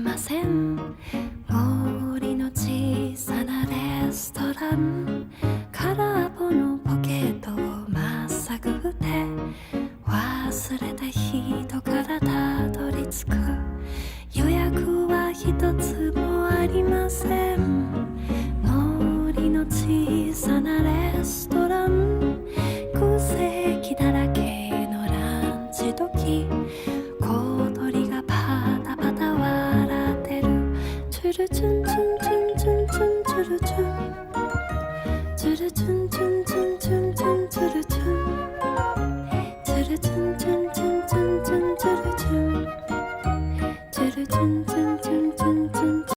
ません。森の小さなレストラン、空っぽのポケットをまっさぐって忘れた人からたどり着く。予約は一つもありません。森の小さなレストラン、空席だらけのランチ時、小鳥がパタパタ笑ってる。チュルチュンチュンチュンチュンチュンチュルチュン、チュルチュンチュンチュン